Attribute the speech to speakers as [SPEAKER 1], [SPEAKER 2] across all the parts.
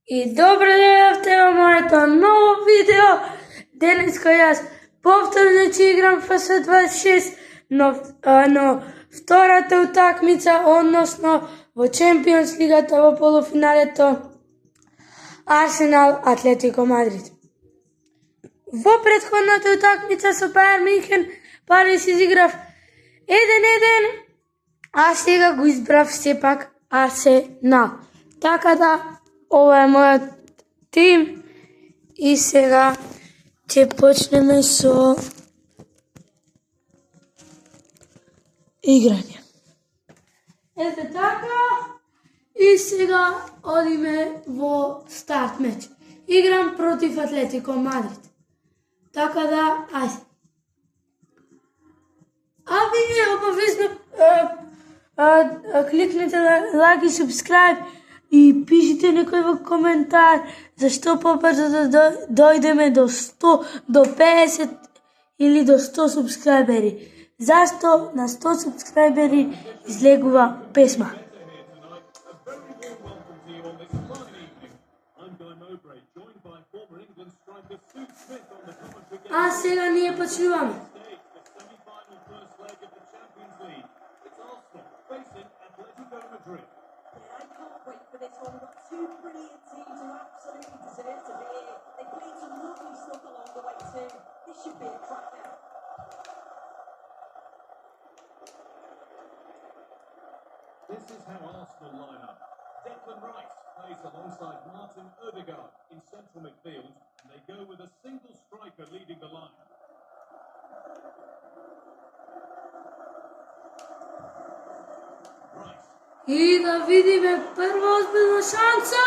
[SPEAKER 1] И добро дојдовте во моето ново видео. Денеска јас повторно ќе играм FC26, но втората утакмица, односно во Чемпионс лигата во полуфиналето Арсенал Атлетико Мадрид. Во претходната утакмица со Бајерн Мюнхен Парис изиграв 1-1, а сега го избрав сепак Арсенал. Така да, ова е мојот тим и сега ќе почнеме со играње. Ете така, и сега одиме во старт меч. Играм против Атлетико Мадрид. Така да, ајде. А вие обавезно кликнете лайк и subscribe и пишите некој во коментар зашто побрзо да дојдеме до 100, до 50 или до 100 субскрајбери. Зашто на 100 субскрајбери излегува песма. А сега ние почнуваме.
[SPEAKER 2] This is how Arsenal line up. Declan Rice plays alongside Martin Ødegaard in central midfield, and they go with a single striker leading the line. Rice.
[SPEAKER 1] И да видиме прва озбилна шанса!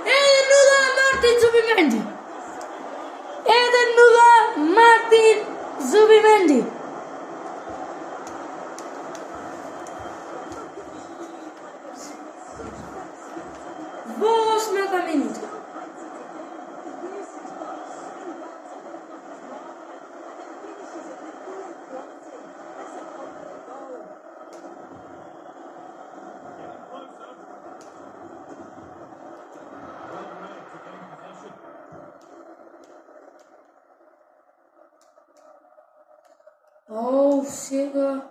[SPEAKER 1] 1-0 Мартин Зубименди! 1-0 Мартин Зубименди! Во 8-та минута. Оу, сега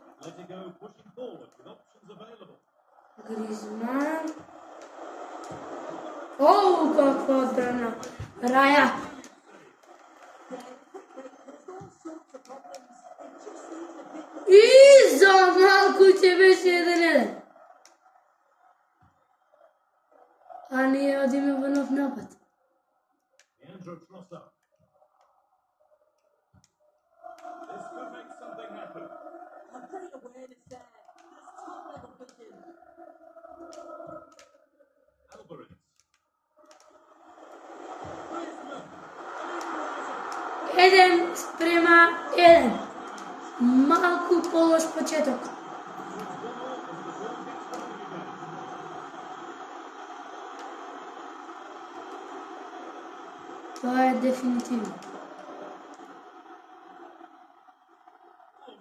[SPEAKER 1] Гризман. Оу, каква одбрана. Раја. И за малку ќе беше 1-1. А ние одиме во нов напад. Еден спрема еден. Малку полош почеток. Тоа е дефинитивно.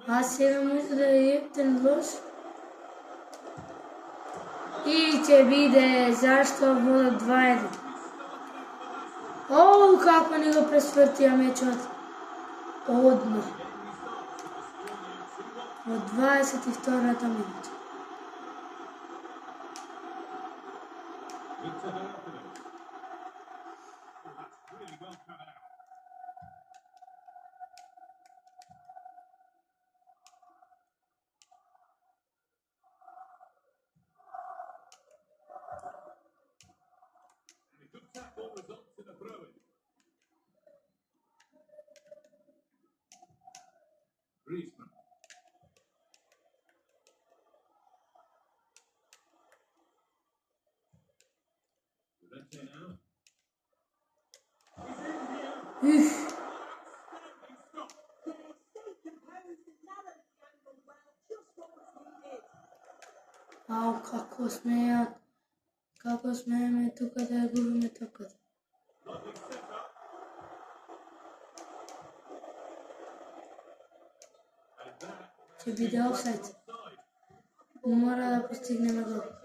[SPEAKER 1] А сега може да е ептен лош. И ќе биде зашто водат 2-1. Оу, како ни го пресвртија мечот. Одма. Во 22-та минута.
[SPEAKER 2] Griezmann.
[SPEAKER 1] Üf. Ау, како смееме тука да ја губиме топката. Ќе биде офсайд. Мора да постигнеме гол.